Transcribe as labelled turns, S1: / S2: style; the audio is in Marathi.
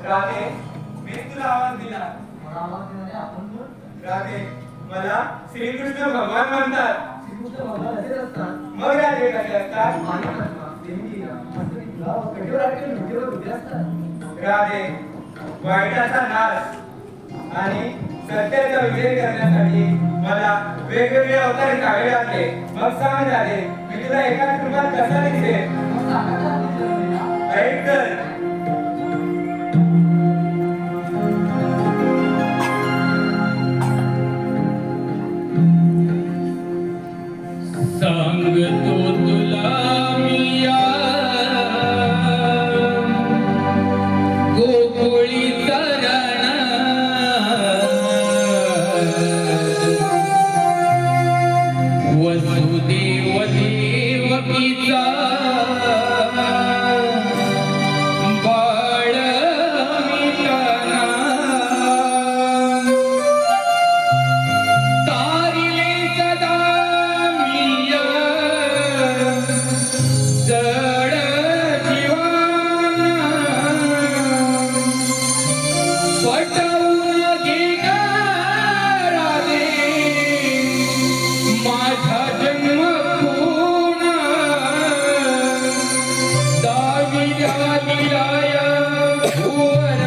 S1: राधे, मी तुला आवाज दिला. राधे, मला श्रीकृष्ण भगवान म्हणतात. मग राधे कसे असतात? राधे, वाईटाचा नाश आणि सत्याचा विजय करण्यासाठी मला वेगवेगळे अवतार घ्यावे लागले. मग सांग राधे, मी तुला एकाच रूपात कसा दिसेल? ऐक तर.
S2: सांगतो तुला मी या गोकुळीचा राणा, वसुदेव देवकीचा बाळ मी काना. तारिले सदा जड जीवाना, पटवून घे ग राधे माझा जन्म पुन्हा. दाविला दिलाय भुवन